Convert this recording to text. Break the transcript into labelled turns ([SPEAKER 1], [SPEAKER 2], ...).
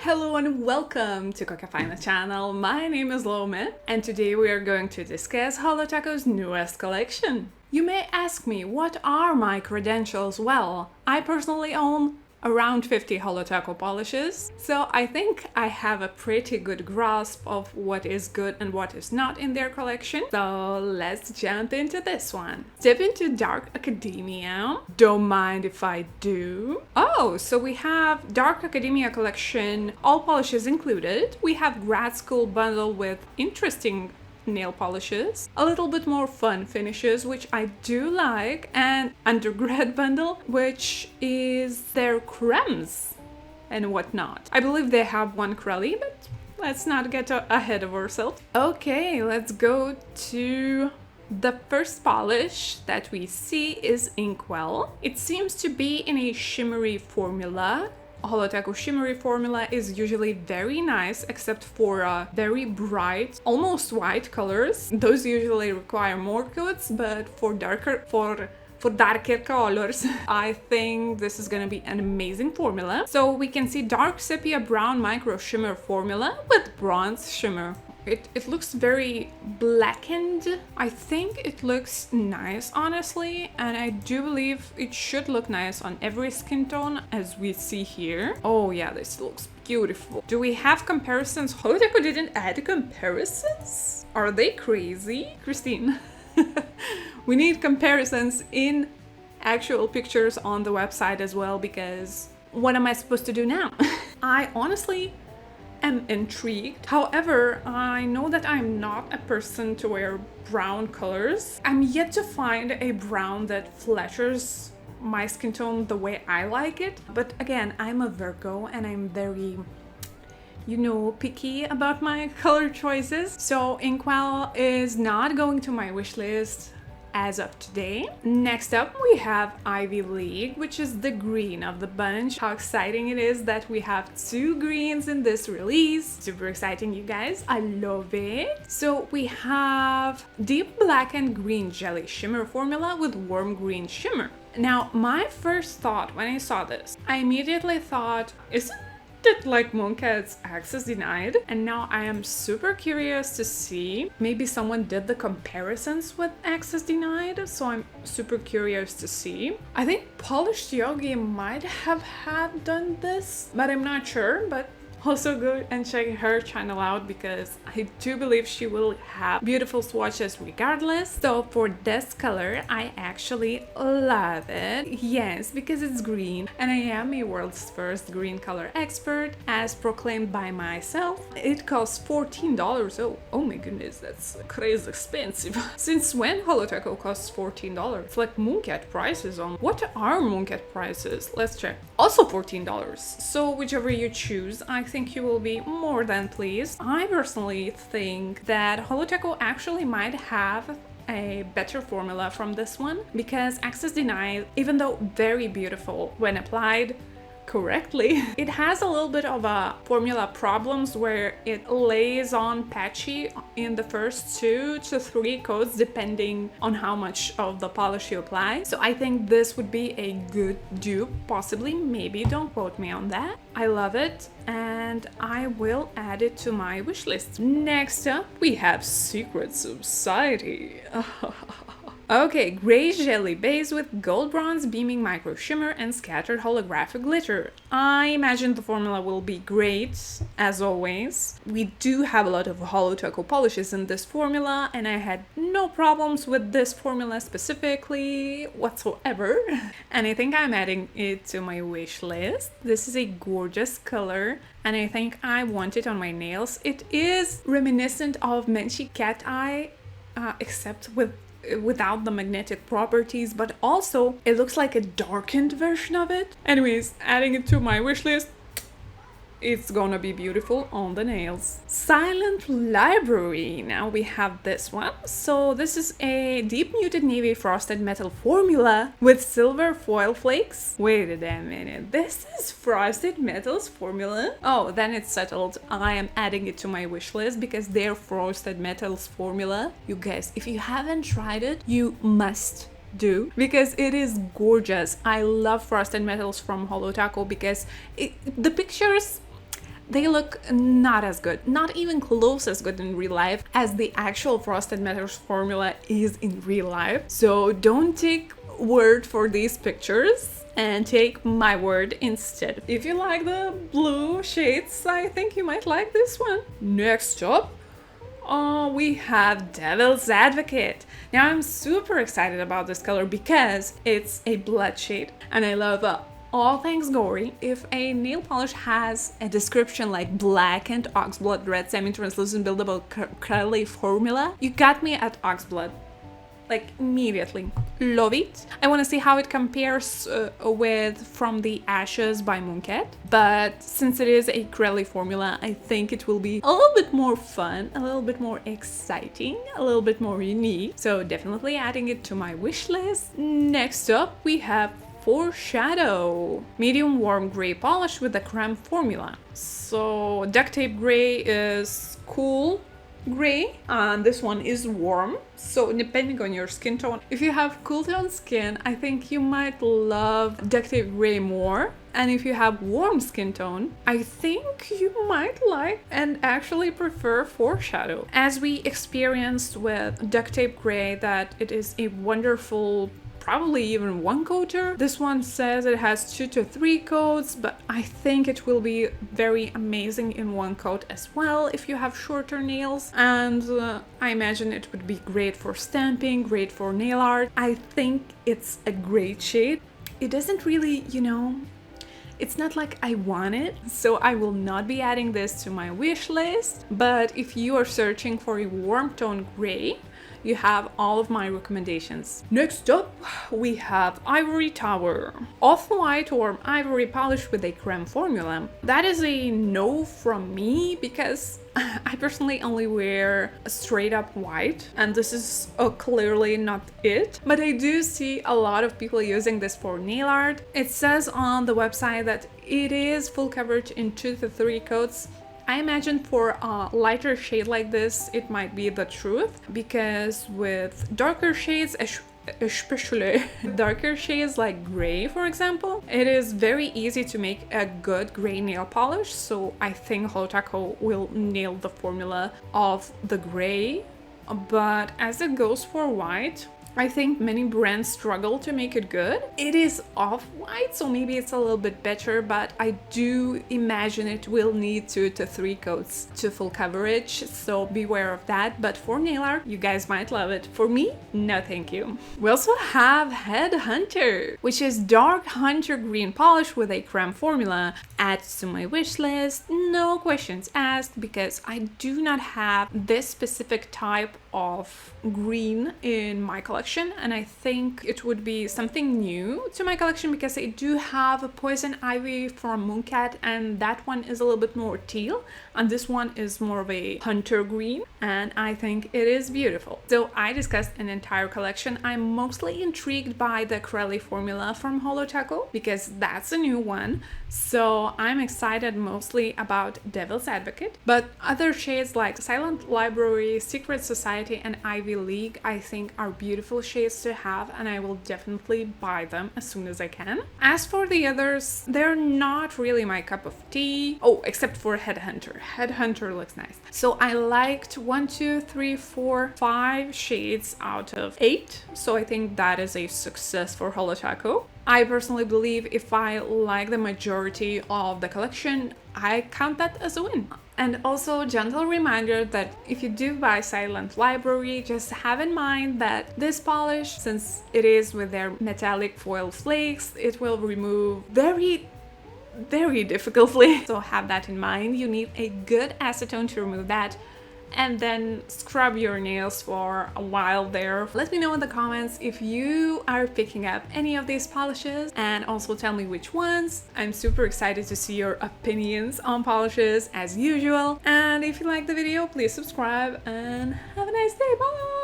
[SPEAKER 1] Hello and welcome to Kokia Faina channel. My name is Lome and today we are going to discuss Holo Taco's newest collection. You may ask me, what are my credentials? Well, I personally own around 50 Holo Taco polishes, so I think I have a pretty good grasp of what is good and what is not in their collection. So let's jump into this one. Step into Dark Academia. Don't mind if I do. Oh, so we have Dark Academia collection, all polishes included. We have grad school bundle with interesting nail polishes, a little bit more fun finishes, which I do like, and undergrad bundle, which is their cremes and whatnot. I believe they have one crelly, but let's not get ahead of ourselves. Okay, let's go to the first polish that we see is Inkwell. It seems to be in a shimmery formula. Holo Taco shimmery formula is usually very nice, except for very bright, almost white colors. Those usually require more coats, but for darker colors, I think this is gonna be an amazing formula. So we can see dark sepia brown micro shimmer formula with bronze shimmer. It looks very blackened. I think it looks nice, honestly, and I do believe it should look nice on every skin tone, as we see here. Oh yeah, this looks beautiful. Do we have comparisons? Holo Taco didn't add comparisons? Are they crazy? Christine, we need comparisons in actual pictures on the website as well, because what am I supposed to do now? I honestly am intrigued. However, I know that I'm not a person to wear brown colors. I'm yet to find a brown that flashes my skin tone the way I like it. But again, I'm a Virgo and I'm very, picky about my color choices. So Inkwell is not going to my wish list as of today. Next up, we have Ivy League, which is the green of the bunch. How exciting it is that we have two greens in this release. Super exciting, you guys. I love it. So we have deep black and green jelly shimmer formula with warm green shimmer. Now, my first thought when I saw this, I immediately thought, isn't it like Mooncat's access denied? And now I am super curious to see. Maybe someone did the comparisons with access denied, so I'm super curious to see. I think Polished Yogi might have done this, but I'm not sure. But also go and check her channel out, because I do believe she will have beautiful swatches regardless. So for this color, I actually love it. Yes, because it's green and I am a world's first green color expert, as proclaimed by myself. It costs $14. Oh my goodness, that's crazy expensive. Since when Holo Taco costs $14? It's like Mooncat prices on. What are Mooncat prices? Let's check. Also $14. So whichever you choose, I think you will be more than pleased. I personally think that Holo Taco actually might have a better formula from this one, because access denied, even though very beautiful when applied correctly, it has a little bit of a formula problems where it lays on patchy in the first 2 to 3 coats depending on how much of the polish you apply. So I think this would be a good dupe, possibly, maybe, don't quote me on that. I love it and I will add it to my wish list. Next up, we have Secret Society. Okay, gray jelly base with gold bronze beaming micro shimmer and scattered holographic glitter. I imagine the formula will be great, as always. We do have a lot of Holo Taco polishes in this formula, and I had no problems with this formula specifically whatsoever. And I think I'm adding it to my wish list. This is a gorgeous color, and I think I want it on my nails. It is reminiscent of Menchie Cat Eye, except without the magnetic properties, but also it looks like a darkened version of it. Anyways, adding it to my wish list. It's gonna be beautiful on the nails. Silent Library. Now we have this one. So this is a deep muted navy frosted metal formula with silver foil flakes. Wait a damn minute. This is frosted metals formula? Oh, then it's settled. I am adding it to my wish list because their frosted metals formula. You guys, if you haven't tried it, you must do, because it is gorgeous. I love frosted metals from Holo Taco because the pictures they look not as good, not even close as good in real life as the actual Frosted Matters formula is in real life. So don't take word for these pictures and take my word instead. If you like the blue shades, I think you might like this one. Next up, we have Devil's Advocate. Now I'm super excited about this color because it's a blood shade and I love all things gory. If a nail polish has a description like blackened oxblood red semi-translucent buildable curly formula, you got me at oxblood. Like immediately. Love it. I want to see how it compares with From the Ashes by Mooncat. But since it is a Crelly formula, I think it will be a little bit more fun, a little bit more exciting, a little bit more unique. So definitely adding it to my wish list. Next up, we have Foreshadow. Medium warm gray polish with the creme formula. So duct tape gray is cool gray and this one is warm, so depending on your skin tone, if you have cool tone skin, I think you might love duct tape gray more, and if you have warm skin tone, I think you might like and actually prefer Foreshadow. As we experienced with duct tape gray that it is a wonderful, probably even one coater. This one says it has 2 to 3 coats, but I think it will be very amazing in one coat as well if you have shorter nails. And I imagine it would be great for stamping, great for nail art. I think it's a great shade. It doesn't really, you know, it's not like I want it, so I will not be adding this to my wish list. But if you are searching for a warm tone gray, you have all of my recommendations. Next up, we have Ivory Tower. Off-white warm ivory polish with a creme formula. That is a no from me because I personally only wear straight up white and this is clearly not it. But I do see a lot of people using this for nail art. It says on the website that it is full coverage in 2 to 3 coats. I imagine for a lighter shade like this, it might be the truth, because with darker shades, especially darker shades like gray, for example, it is very easy to make a good gray nail polish. So I think Holo Taco will nail the formula of the gray. But as it goes for white, I think many brands struggle to make it good. It is off-white, so maybe it's a little bit better, but I do imagine it will need 2 to 3 coats to full coverage, so beware of that. But for nail art, you guys might love it. For me, no thank you. We also have Headhunter, which is dark hunter green polish with a creme formula. Adds to my wish list, no questions asked, because I do not have this specific type of green in my collection, and I think it would be something new to my collection because I do have a Poison Ivy from Mooncat, and that one is a little bit more teal and this one is more of a hunter green, and I think it is beautiful. So I discussed an entire collection. I'm mostly intrigued by the Crelly formula from Holo Taco because that's a new one, so I'm excited mostly about Devil's Advocate. But other shades like Silent Library, Secret Society and Ivy League I think are beautiful shades to have, and I will definitely buy them as soon as I can. As for the others, they're not really my cup of tea. Oh, except for Headhunter. Headhunter looks nice. So I liked 1, 2, 3, 4, 5 shades out of 8. So I think that is a success for Holo Taco. I personally believe if I like the majority of the collection, I count that as a win. And also, gentle reminder that if you do buy Silent Library, just have in mind that this polish, since it is with their metallic foil flakes, it will remove very difficultly. So have that in mind. You need a good acetone to remove that, and then scrub your nails for a while there. Let me know in the comments if you are picking up any of these polishes, and also tell me which ones. I'm super excited to see your opinions on polishes as usual. And if you like the video, please subscribe and have a nice day. Bye!